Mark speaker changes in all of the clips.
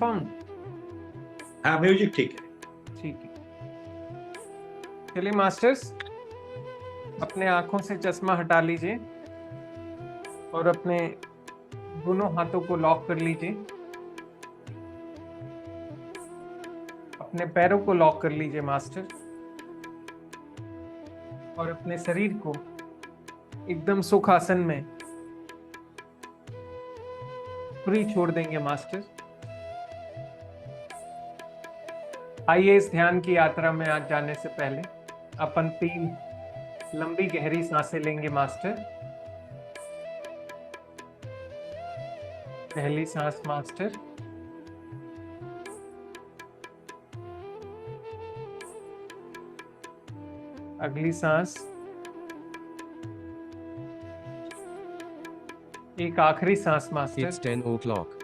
Speaker 1: Confirm?
Speaker 2: हाँ, music ठीक है।
Speaker 1: ठीक है। चलिए मास्टर्स, अपने आंखों से चश्मा हटा लीजिए और अपने दोनों हाथों को लॉक कर लीजिए। अपने पैरों को लॉक कर लीजिए मास्टर, और अपने शरीर को एकदम सुखासन में फ्री छोड़ देंगे मास्टर। आइए, इस ध्यान की यात्रा में आज जाने से पहले अपन 3 लंबी गहरी सांसें लेंगे मास्टर। पहली सांस मास्टर, अगली सांस, एक आखिरी सांस मास्टर।
Speaker 3: It's 10 o'clock.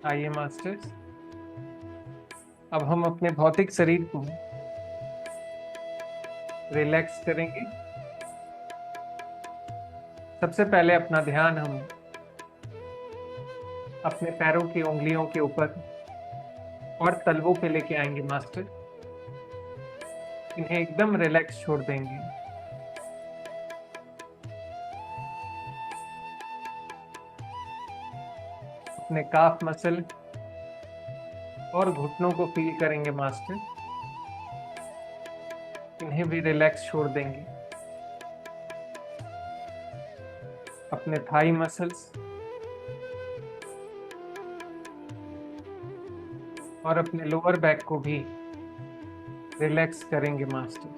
Speaker 1: आइए मास्टर्स, अब हम अपने भौतिक शरीर को रिलैक्स करेंगे। सबसे पहले अपना ध्यान हम अपने पैरों की उंगलियों के ऊपर और तलवों पे लेके आएंगे मास्टर। इन्हें एकदम रिलैक्स छोड़ देंगे। अपने काफ मसल और घुटनों को फील करेंगे मास्टर। इन्हें भी रिलैक्स छोड़ देंगे। अपने थाई मसल्स और अपने लोअर बैक को भी रिलैक्स करेंगे मास्टर।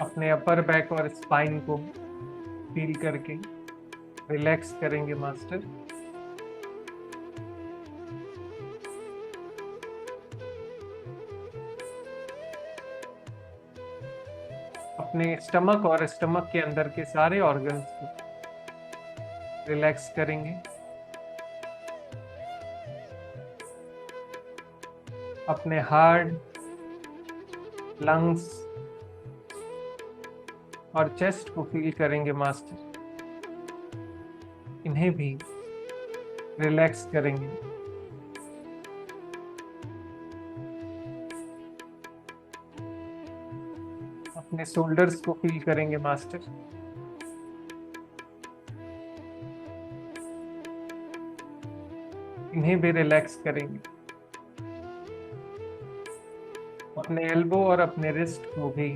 Speaker 1: अपने अपर बैक और स्पाइन को फील करके रिलैक्स करेंगे मास्टर। अपने स्टमक और स्टमक के अंदर के सारे ऑर्गन्स को रिलैक्स करेंगे। अपने हार्ट, लंग्स और चेस्ट को फील करेंगे मास्टर। इन्हें भी रिलैक्स करेंगे। अपने शोल्डर्स को फील करेंगे मास्टर। इन्हें भी रिलैक्स करेंगे। अपने एल्बो और अपने रिस्ट को भी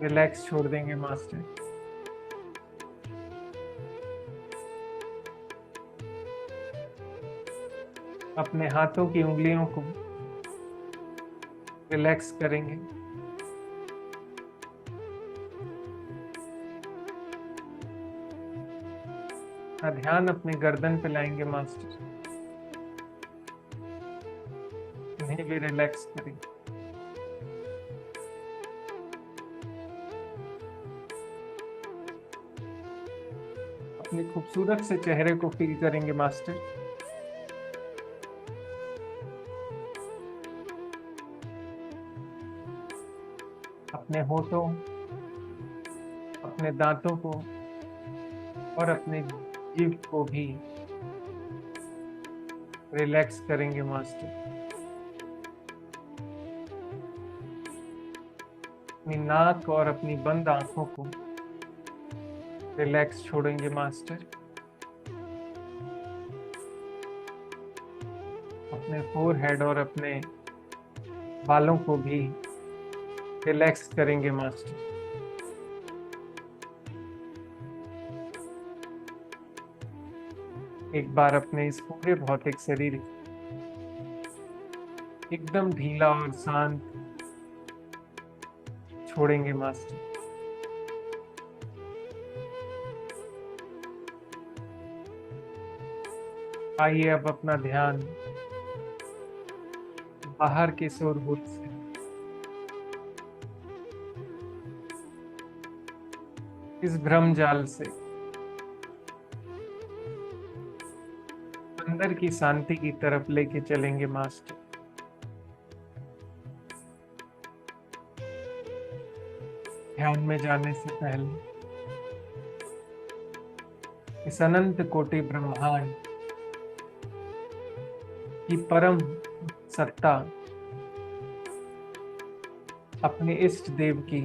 Speaker 1: रिलैक्स छोड़ देंगे मास्टर। अपने हाथों की उंगलियों को रिलैक्स करेंगे। ध्यान अपने गर्दन पे लाएंगे मास्टर। इन्हें भी रिलैक्स करेंगे। अपने खूबसूरत से चेहरे को फील करेंगे मास्टर। अपने होठों, अपने दांतों को और अपने जीभ को भी रिलैक्स करेंगे मास्टर। अपनी नाक और अपनी बंद आंखों को रिलैक्स छोड़ेंगे मास्टर। अपने फोरहेड और अपने बालों को भी रिलैक्स करेंगे मास्टर। एक बार अपने इस पूरे भौतिक शरीर एकदम ढीला और शांत छोड़ेंगे मास्टर। आइए, अब अपना ध्यान बाहर के शोरगुल से इस भ्रम जाल से अंदर की शांति की तरफ लेके चलेंगे मास्टर। ध्यान में जाने से पहले इस अनंत कोटि ब्रह्मांड की परम सत्ता अपने इष्ट देव की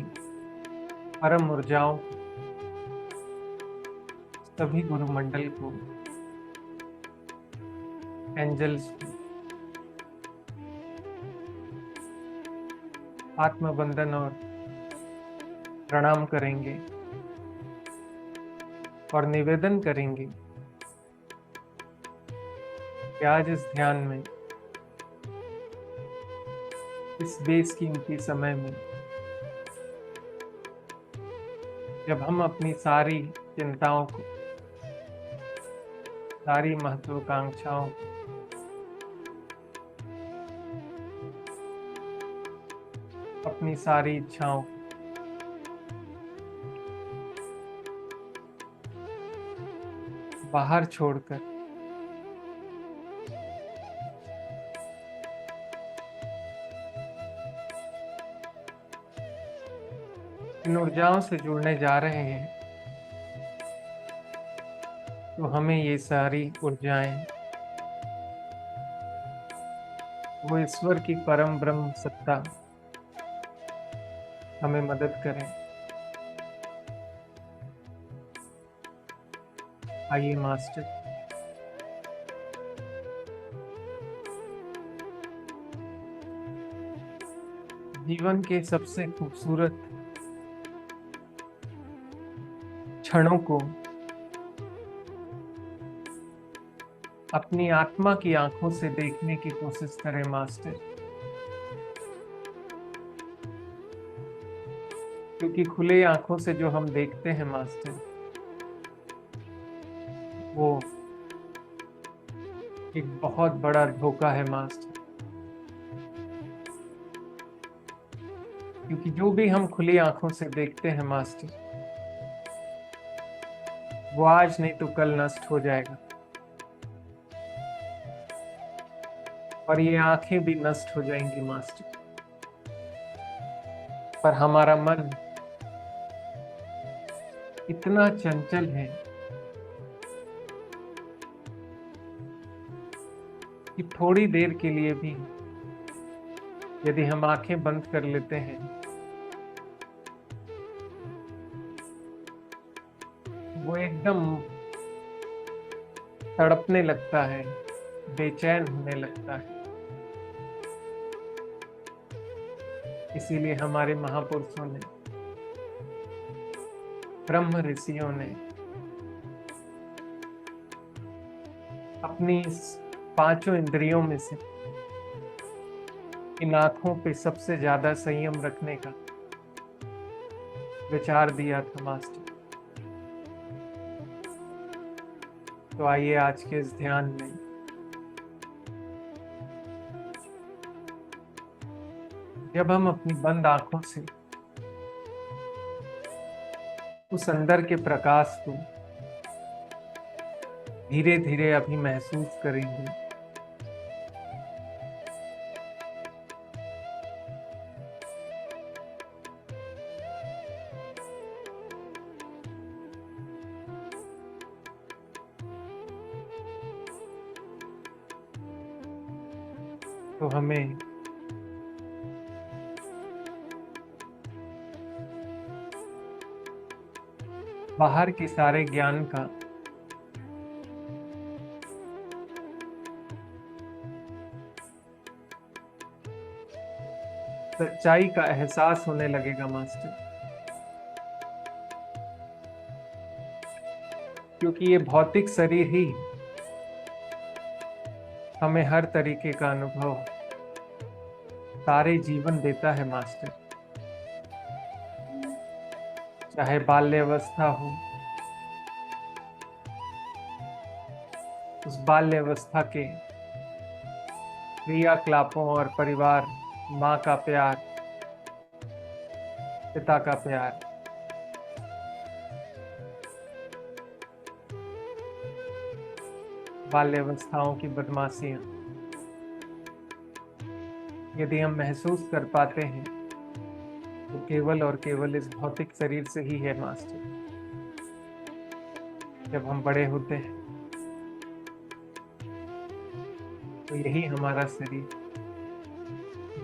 Speaker 1: परम ऊर्जाओं सभी गुरुमंडल को, एंजल्स को आत्मबंधन और प्रणाम करेंगे और निवेदन करेंगे कि आज इस ध्यान में, इस बेसकीमती समय में, जब हम अपनी सारी चिंताओं को, सारी महत्वाकांक्षाओं को, अपनी सारी इच्छाओं को बाहर छोड़कर इन ऊर्जाओं से जुड़ने जा रहे हैं, तो हमें ये सारी ऊर्जाएं वो ईश्वर की परम ब्रह्म सत्ता हमें मदद करें। आइए मास्टर, जीवन के सबसे खूबसूरत क्षणों को अपनी आत्मा की आंखों से देखने की कोशिश करें मास्टर, क्योंकि खुले आंखों से जो हम देखते हैं मास्टर, वो एक बहुत बड़ा धोखा है मास्टर। क्योंकि जो भी हम खुली आंखों से देखते हैं मास्टर, वो आज नहीं तो कल नष्ट हो जाएगा, और ये आंखें भी नष्ट हो जाएंगी मास्टर। पर हमारा मन इतना चंचल है कि थोड़ी देर के लिए भी यदि हम आंखें बंद कर लेते हैं, वो एकदम तड़पने लगता है, बेचैन होने लगता है। इसीलिए हमारे महापुरुषों ने, ब्रह्म ऋषियों ने अपनी पांचों इंद्रियों में से इन आंखों पे सबसे ज्यादा संयम रखने का विचार दिया था मास्टर। तो आइए आज के इस ध्यान में जब हम अपनी बंद आंखों से उस अंदर के प्रकाश को धीरे धीरे अभी महसूस करेंगे, तो हमें बाहर के सारे ज्ञान का सच्चाई का एहसास होने लगेगा मास्टर। क्योंकि ये भौतिक शरीर ही हमें हर तरीके का अनुभव सारे जीवन देता है मास्टर। चाहे बाल्यावस्था हो, उस बाल्यावस्था के क्रियाकलापों और परिवार, माँ का प्यार, पिता का प्यार, बाल्यावस्थाओं की बदमाशियां, यदि हम महसूस कर पाते हैं वो केवल और केवल इस भौतिक शरीर से ही है मास्टर। जब हम बड़े होते हैं तो यही हमारा शरीर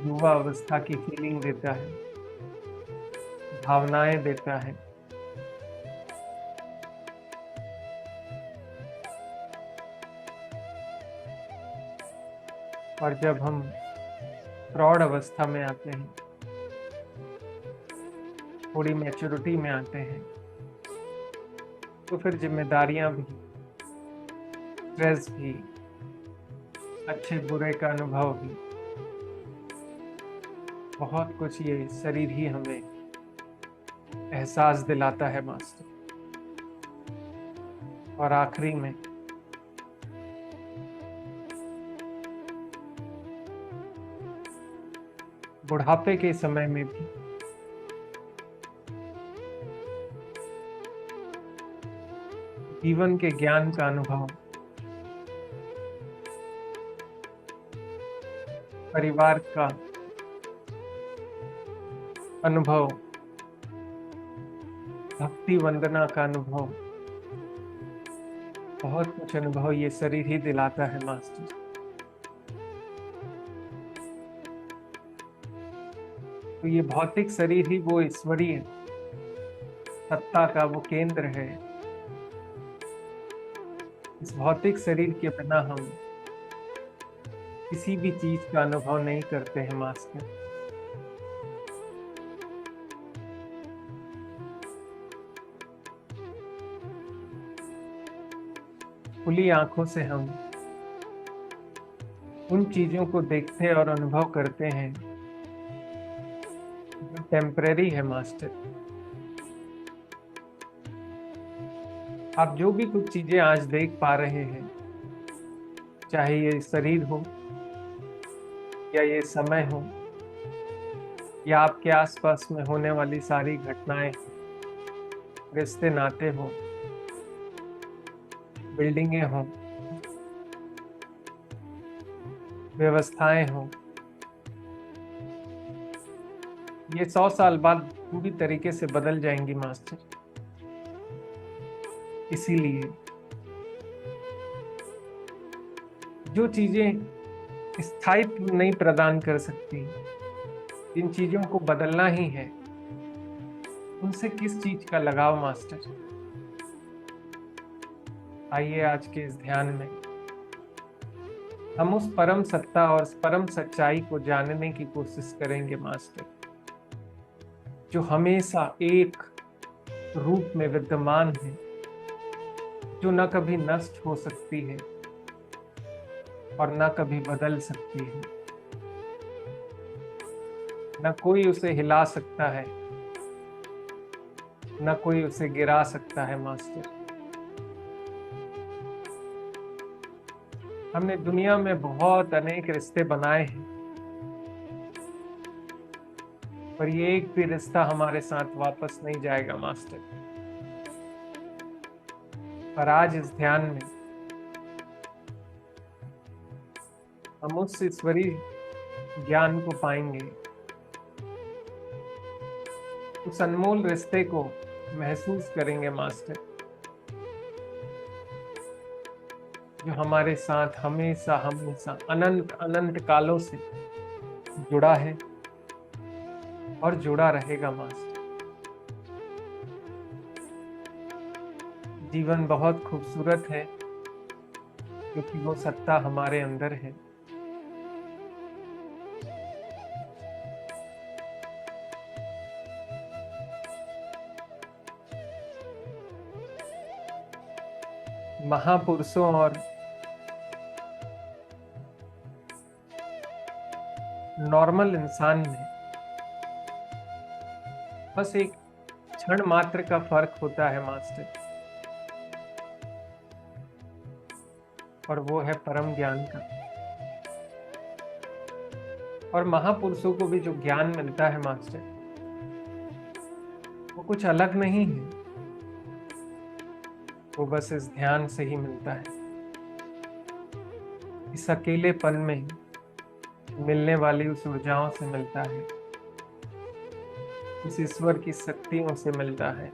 Speaker 1: युवा अवस्था की फीलिंग देता है, भावनाएं देता है। और जब हम प्रौढ़ अवस्था में आते हैं, थोड़ी मैच्योरिटी में आते हैं, तो फिर जिम्मेदारियां भी, स्ट्रेस भी, अच्छे बुरे का अनुभव भी, बहुत कुछ ये शरीर ही हमें एहसास दिलाता है मास्टर। और आखिरी में बुढ़ापे के समय में भी जीवन के ज्ञान का अनुभव, परिवार का अनुभव, भक्ति वंदना का अनुभव, बहुत कुछ अनुभव ये शरीर ही दिलाता है मास्टर। तो ये भौतिक शरीर ही वो ईश्वरीय सत्ता का वो केंद्र है। इस भौतिक शरीर के बिना हम किसी भी चीज का अनुभव नहीं करते हैं मास्टर। खुली आंखों से हम उन चीजों को देखते और अनुभव करते हैं जो टेम्परेरी है मास्टर। आप जो भी कुछ चीजें आज देख पा रहे हैं, चाहे ये शरीर हो या ये समय हो या आपके आसपास में होने वाली सारी घटनाएं, रिश्ते नाते हो, बिल्डिंगें हो, व्यवस्थाएं हो, ये 100 साल बाद पूरी तरीके से बदल जाएंगी मास्टर। इसीलिए जो चीजें स्थायित्व नहीं प्रदान कर सकती, जिन चीजों को बदलना ही है, उनसे किस चीज का लगाव मास्टर। आइए आज के इस ध्यान में हम उस परम सत्ता और परम सच्चाई को जानने की कोशिश करेंगे मास्टर, जो हमेशा एक रूप में विद्यमान है, जो न कभी नष्ट हो सकती है और न कभी बदल सकती है। न कोई उसे हिला सकता है, न कोई उसे गिरा सकता है मास्टर। हमने दुनिया में बहुत अनेक रिश्ते बनाए हैं, पर ये एक भी रिश्ता हमारे साथ वापस नहीं जाएगा मास्टर। पर आज इस ध्यान में हम उस ईश्वरीय ज्ञान को पाएंगे, उस अनमोल रिश्ते को महसूस करेंगे मास्टर, जो हमारे साथ हमेशा हमेशा अनंत अनंत कालों से जुड़ा है और जुड़ा रहेगा मास्टर। जीवन बहुत खूबसूरत है क्योंकि वो सत्ता हमारे अंदर है। महापुरुषों और नॉर्मल इंसान में बस एक क्षण मात्र का फर्क होता है मास्टर, और वो है परम ज्ञान का। और महापुरुषों को भी जो ज्ञान मिलता है मास्टर, वो कुछ अलग नहीं है, वो बस इस ध्यान से ही मिलता है। इस अकेलेपन में मिलने वाली उस ऊर्जाओं से मिलता है उस ईश्वर की शक्तियों से मिलता है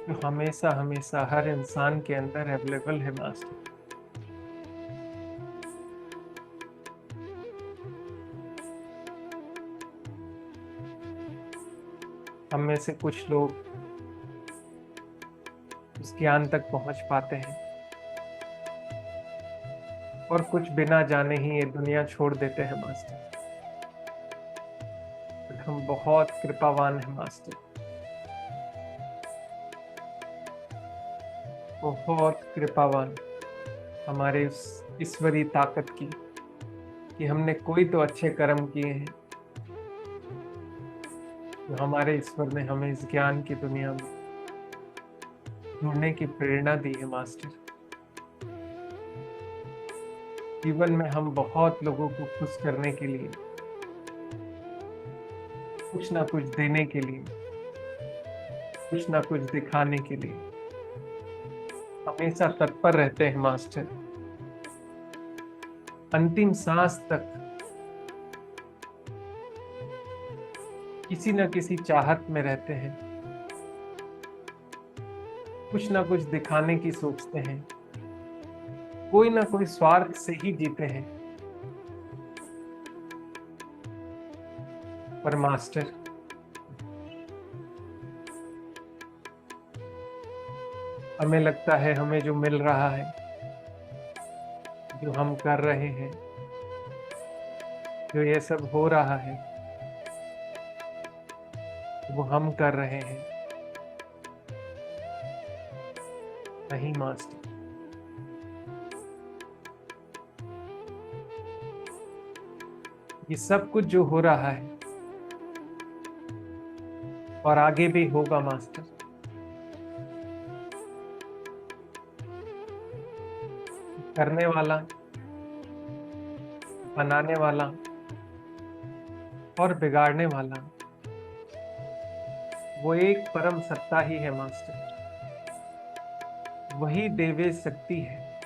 Speaker 1: जो हमेशा हमेशा हर इंसान के अंदर अवेलेबल है मास्टर। हम में से कुछ लोग उस ज्ञान तक पहुंच पाते हैं और कुछ बिना जाने ही ये दुनिया छोड़ देते हैं मास्टर। बट हम बहुत कृपावान हैं मास्टर, बहुत कृपावान हमारे उस ईश्वरी ताकत की कि हमने कोई तो अच्छे कर्म किए हैं जो हमारे ईश्वर ने हमें इस ज्ञान की दुनिया में जुड़ने की प्रेरणा दी है मास्टर। जीवन में हम बहुत लोगों को खुश करने के लिए, कुछ ना कुछ देने के लिए, कुछ ना कुछ दिखाने के लिए हमेशा तत्पर रहते हैं मास्टर। अंतिम सांस तक किसी न किसी चाहत में रहते हैं, कुछ ना कुछ दिखाने की सोचते हैं, कोई ना कोई स्वार्थ से ही जीते हैं। पर मास्टर, हमें लगता है हमें जो मिल रहा है, जो हम कर रहे हैं, जो ये सब हो रहा है, वो हम कर रहे हैं। नहीं मास्टर, ये सब कुछ जो हो रहा है और आगे भी होगा मास्टर, करने वाला, बनाने वाला और बिगाड़ने वाला वो एक परम सत्ता ही है मास्टर। वही देवी शक्ति है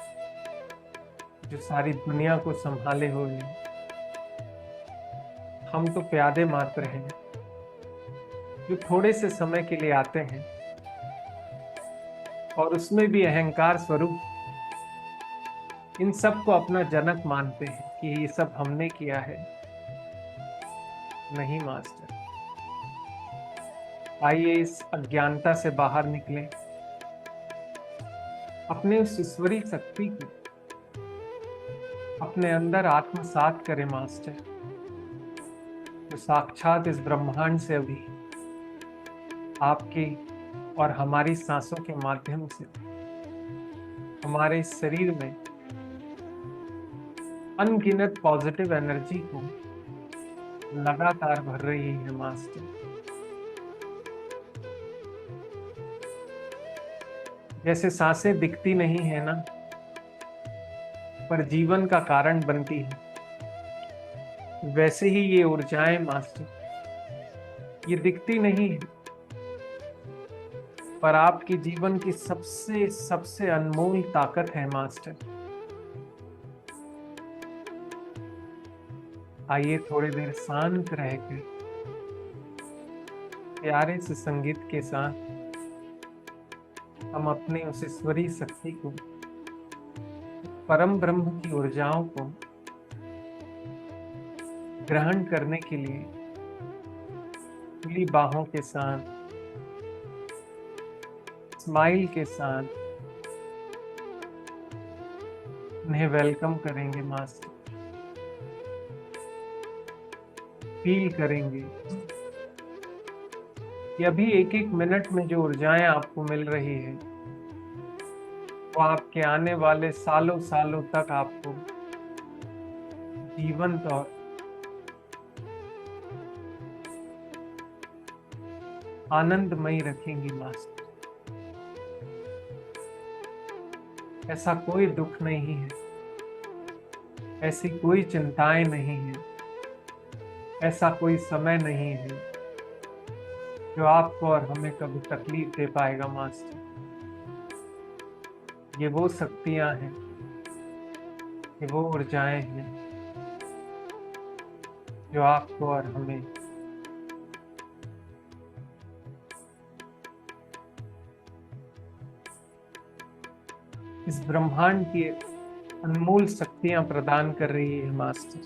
Speaker 1: जो सारी दुनिया को संभाले हुए है। हम तो प्यादे मात्र हैं जो थोड़े से समय के लिए आते हैं और उसमें भी अहंकार स्वरूप इन सब को अपना जनक मानते हैं कि ये सब हमने किया है। नहीं मास्टर, आइए इस अज्ञानता से बाहर निकलें, अपने उस ईश्वरी शक्ति को अपने अंदर आत्मसात करें मास्टर, जो साक्षात इस ब्रह्मांड से अभी आपकी और हमारी सांसों के माध्यम से हमारे इस शरीर में अनगिनत पॉजिटिव एनर्जी को लगातार भर रही है मास्टर। जैसे सांसें दिखती नहीं है ना, पर जीवन का कारण बनती है, वैसे ही ये ऊर्जाएं मास्टर ये दिखती नहीं है, पर आपकी जीवन की सबसे सबसे अनमोल ताकत है मास्टर। आइए थोड़ी देर शांत रहकर प्यारे से संगीत के साथ हम अपने उस ईश्वरी शक्ति को, परम ब्रह्म की ऊर्जाओं को ग्रहण करने के लिए खुली बाहों के साथ, स्माइल के साथ उन्हें वेलकम करेंगे मास्टर। फील करेंगे कि अभी एक एक मिनट में जो ऊर्जाएं आपको मिल रही है वो आपके आने वाले सालों सालों तक आपको जीवंत और आनंदमयी रखेंगी मास्टर। ऐसा कोई दुख नहीं है, ऐसी कोई चिंताएं नहीं है, ऐसा कोई समय नहीं है जो आपको और हमें कभी तकलीफ दे पाएगा मास्टर। ये वो शक्तियां हैं, ये वो ऊर्जाएं हैं जो आपको और हमें इस ब्रह्मांड की अनमोल शक्तियां प्रदान कर रही है मास्टर।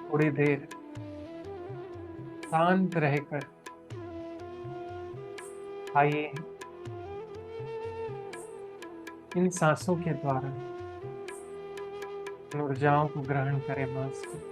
Speaker 1: थोड़ी देर शांत रहकर आइए, इन सांसों के द्वारा इन ऊर्जाओं को ग्रहण करें मास्टर।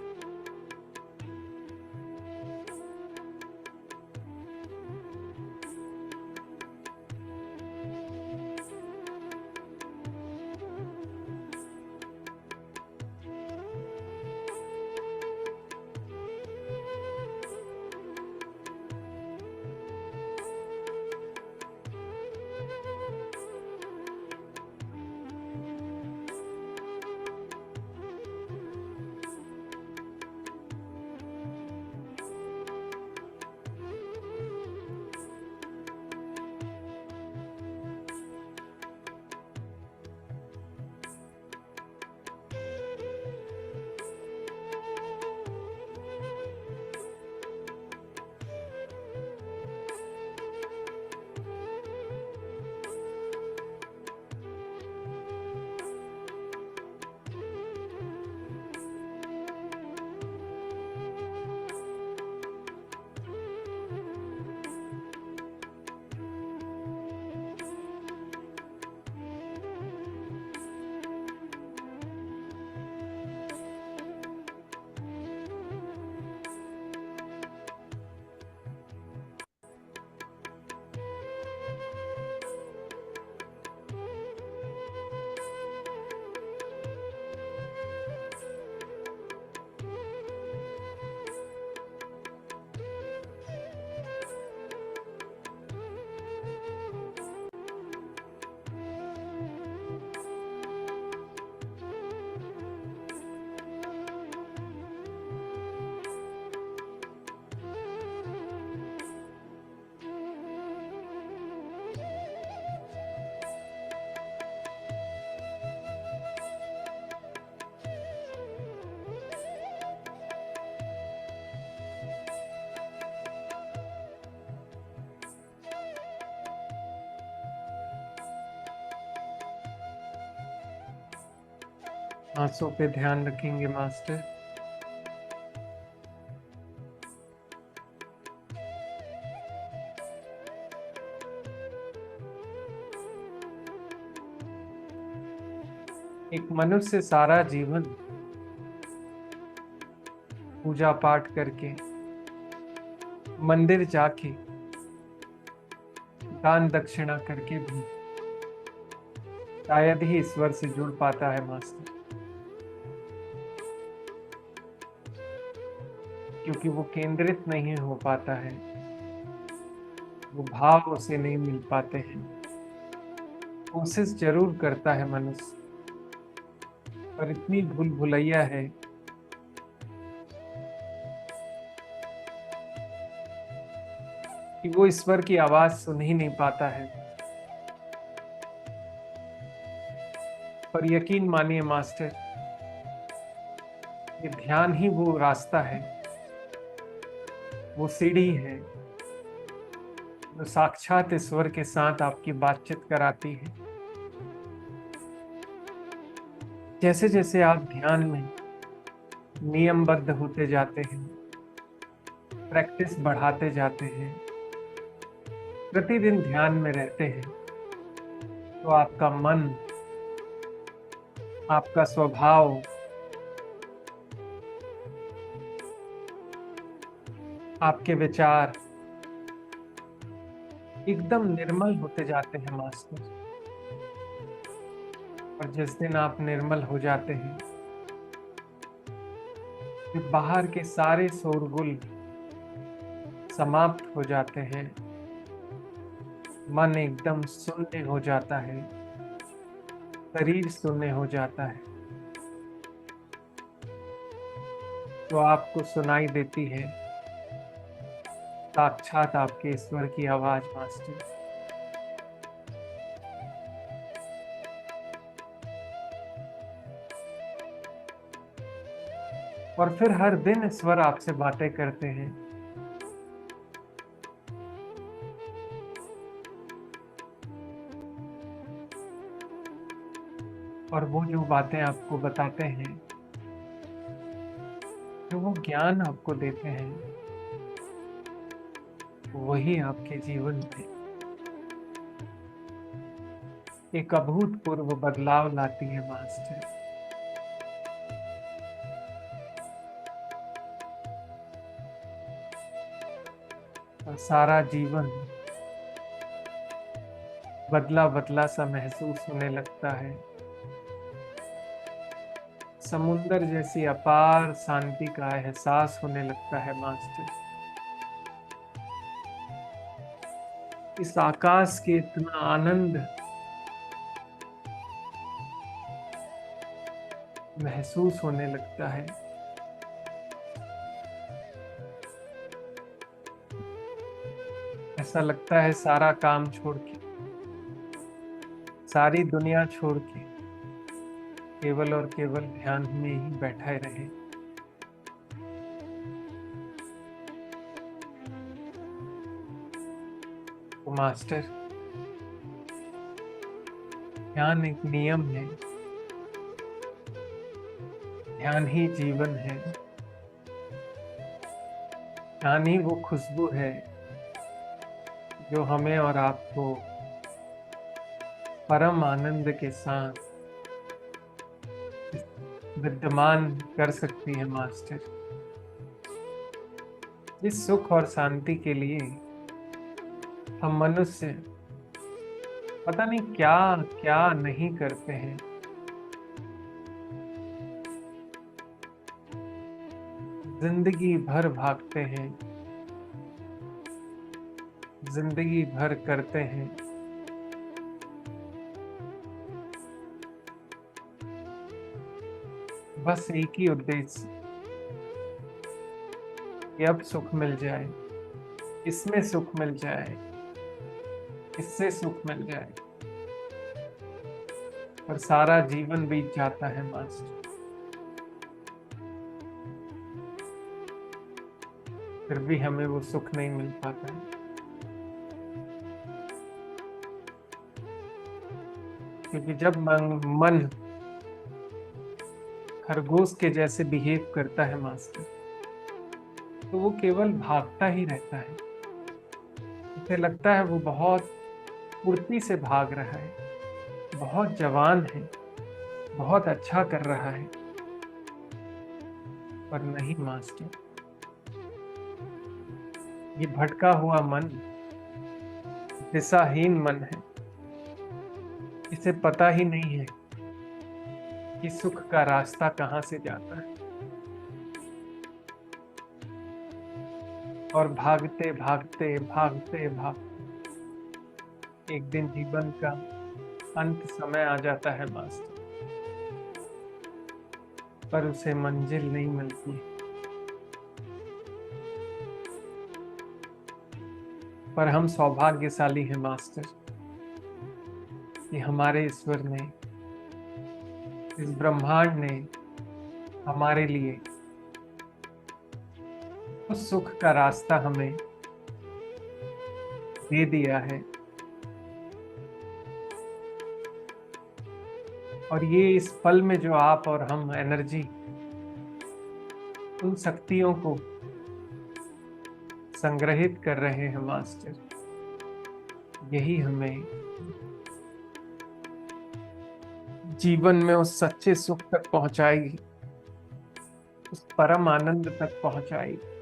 Speaker 1: सांसों पे ध्यान रखेंगे मास्टर। एक मनुष्य सारा जीवन पूजा पाठ करके, मंदिर जाके, दान दक्षिणा करके भी शायद ही ईश्वर से जुड़ पाता है मास्टर, क्योंकि वो केंद्रित नहीं हो पाता है, वो भाव उसे नहीं मिल पाते हैं। कोशिश जरूर करता है मनुष्य, पर इतनी भूल भुलैया है कि वो ईश्वर की आवाज सुन ही नहीं पाता है। पर यकीन मानिए मास्टर, ये ध्यान ही वो रास्ता है, वो सीढ़ी है जो साक्षात ईश्वर के साथ आपकी बातचीत कराती है। जैसे जैसे आप ध्यान में नियमबद्ध होते जाते हैं, प्रैक्टिस बढ़ाते जाते हैं, प्रतिदिन ध्यान में रहते हैं, तो आपका मन, आपका स्वभाव, आपके विचार एकदम निर्मल होते जाते हैं मास्टर। और जिस दिन आप निर्मल हो जाते हैं, फिर बाहर के सारे शोरगुल समाप्त हो जाते हैं, मन एकदम शून्य हो जाता है, शरीर शून्य हो जाता है, तो आपको सुनाई देती है साक्षात आपके ईश्वर की आवाज मास्टर। और फिर हर दिन ईश्वर आपसे बातें करते हैं। और वो जो बातें आपको बताते हैं, जो वो ज्ञान आपको देते हैं, वही आपके जीवन में एक अभूतपूर्व बदलाव लाती है मास्टर। और सारा जीवन बदला बदला सा महसूस होने लगता है। समुंदर जैसी अपार शांति का एहसास होने लगता है मास्टर। इस आकाश के इतना आनंद महसूस होने लगता है। ऐसा लगता है सारा काम छोड़ के, सारी दुनिया छोड़ के केवल और केवल ध्यान में ही बैठा रहे। तो मास्टर, ध्यान एक नियम है, ध्यान ही जीवन है, ध्यान ही वो खुशबू है जो हमें और आपको परम आनंद के साथ विद्यमान कर सकती है मास्टर। इस सुख और शांति के लिए हम मनुष्य पता नहीं क्या क्या नहीं करते हैं। जिंदगी भर भागते हैं, जिंदगी भर करते हैं, बस एक ही उद्देश्य कि अब सुख मिल जाए, इसमें सुख मिल जाए, इससे सुख मिल जाए। और सारा जीवन बीत जाता है मास्टर, फिर भी हमें वो सुख नहीं मिल पाता है। क्योंकि जब मन खरगोश के जैसे बिहेव करता है मास्टर, तो वो केवल भागता ही रहता है। उसे लगता है वो बहुत फुर्ती से भाग रहा है, बहुत जवान है, बहुत अच्छा कर रहा है। पर नहीं मास्टर, ये भटका हुआ मन दिशाहीन मन है। इसे पता ही नहीं है कि सुख का रास्ता कहाँ से जाता है। और भागते भागते भागते भागते एक दिन जीवन का अंत समय आ जाता है मास्टर, पर उसे मंजिल नहीं मिलती। पर हम सौभाग्यशाली हैं मास्टर कि हमारे ईश्वर ने, इस ब्रह्मांड ने हमारे लिए उस सुख का रास्ता हमें दे दिया है। और ये इस पल में जो आप और हम एनर्जी, उन शक्तियों को संग्रहित कर रहे हैं मास्टर, यही हमें जीवन में उस सच्चे सुख तक पहुंचाएगी, उस परम आनंद तक पहुंचाएगी।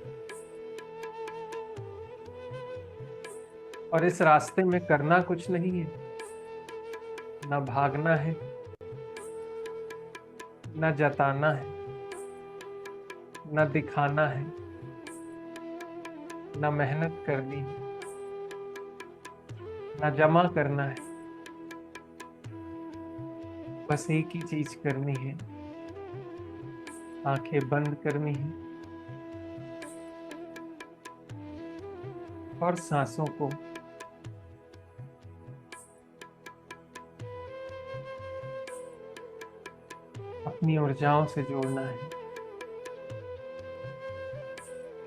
Speaker 1: और इस रास्ते में करना कुछ नहीं है, ना भागना है, ना जताना है, ना दिखाना है, ना मेहनत करनी है, ना जमा करना है। बस एक ही चीज करनी है, आंखें बंद करनी है और सांसों को अपनी ऊर्जाओं से जोड़ना है।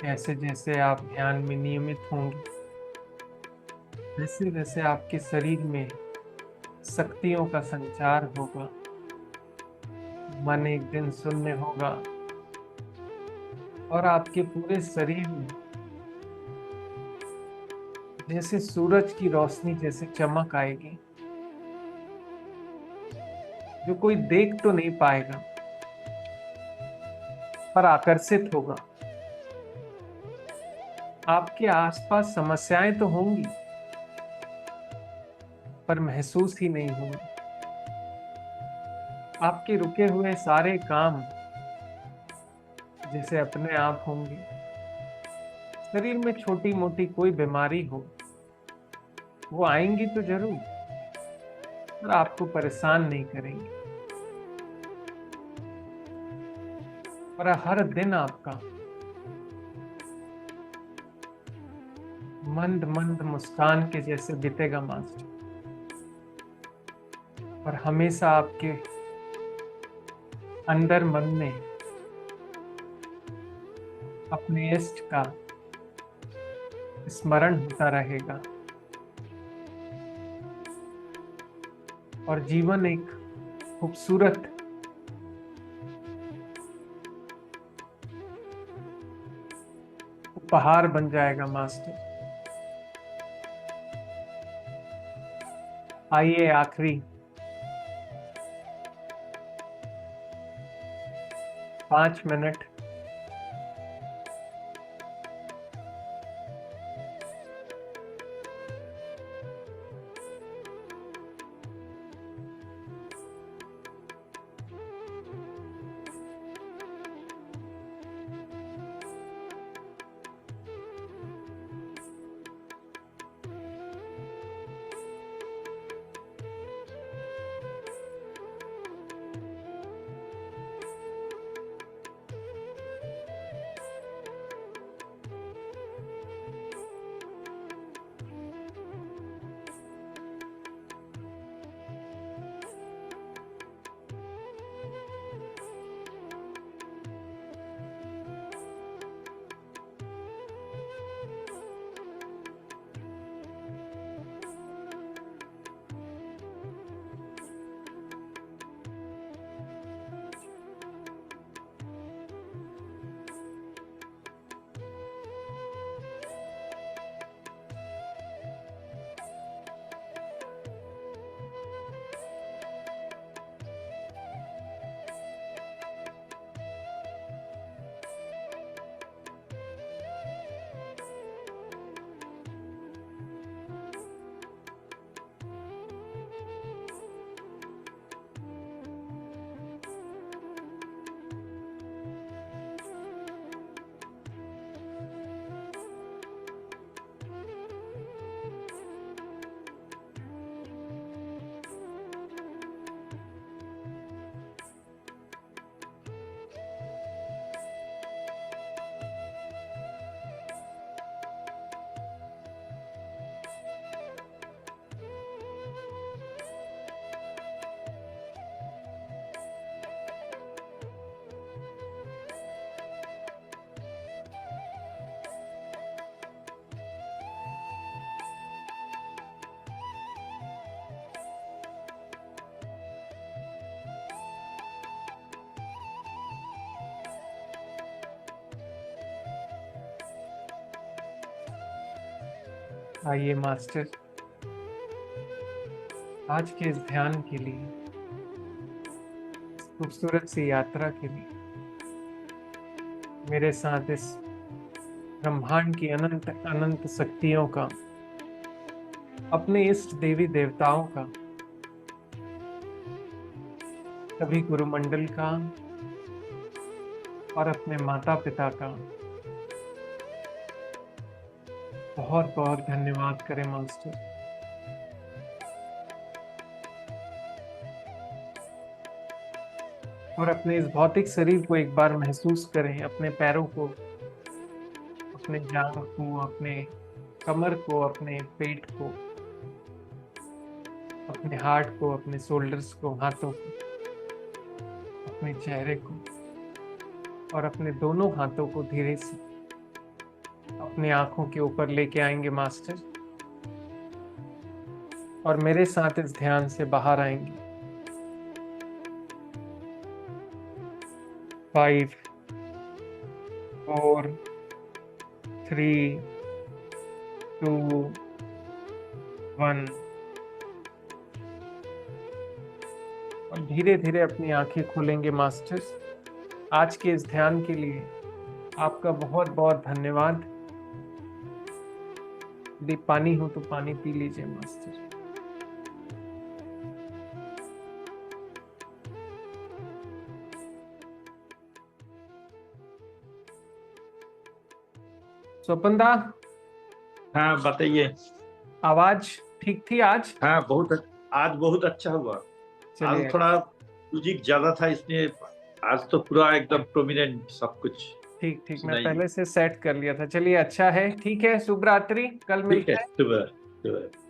Speaker 1: जैसे जैसे आप ध्यान में नियमित होंगे, वैसे वैसे आपके शरीर में शक्तियों का संचार होगा, मन एक दिन शून्य होगा और आपके पूरे शरीर में जैसे सूरज की रोशनी जैसे चमक आएगी, जो कोई देख तो नहीं पाएगा पर आकर्षित होगा। आपके आसपास समस्याएं तो होंगी पर महसूस ही नहीं होंगी। आपके रुके हुए सारे काम जैसे अपने आप होंगे। शरीर में छोटी मोटी कोई बीमारी हो, वो आएंगी तो जरूर, पर आपको परेशान नहीं करेंगे। पर हर दिन आपका मंद मंद मुस्कान के जैसे बीतेगा मास्टर। और हमेशा आपके अंदर मन में अपने इष्ट का स्मरण होता रहेगा और जीवन एक खूबसूरत उपहार बन जाएगा मास्टर। आइए आखिरी 5 मिनट आइए मास्टर, आज के इस ध्यान के लिए, इस खूबसूरत सी यात्रा के लिए मेरे साथ इस ब्रह्मांड की अनंत अनंत शक्तियों का, अपने इष्ट देवी देवताओं का, सभी गुरुमंडल का और अपने माता पिता का बहुत बहुत धन्यवाद करें मास्टर। और अपने इस भौतिक शरीर को एक बार महसूस करें, अपने पैरों को, अपने जांघ को, अपने कमर को, अपने पेट को, अपने हार्ट को, अपने शोल्डर्स को, हाथों को, अपने चेहरे को और अपने दोनों हाथों को धीरे से अपनी आंखों के ऊपर लेके आएंगे मास्टर। और मेरे साथ इस ध्यान से बाहर आएंगे। 5 4 3 2 1 और धीरे धीरे अपनी आंखें खोलेंगे मास्टर्स। आज के इस ध्यान के लिए आपका बहुत बहुत धन्यवाद। यदि पानी हो तो पानी पी लीजिए मास्टर। स्वपन दा,
Speaker 2: हाँ बताइए।
Speaker 1: आवाज ठीक थी आज?
Speaker 2: हाँ आज बहुत अच्छा हुआ।
Speaker 1: चलिए,
Speaker 2: आज थोड़ा म्यूजिक ज्यादा था, इसलिए आज तो पूरा एकदम प्रोमिनेंट सब कुछ
Speaker 1: ठीक ठीक, मैं
Speaker 2: सुनाई
Speaker 1: पहले से सेट कर लिया था। चलिए, अच्छा है, ठीक है। शुभ रात्रि, कल
Speaker 2: ठीक है।
Speaker 1: मिलते हैं।
Speaker 2: सुबह सुबह।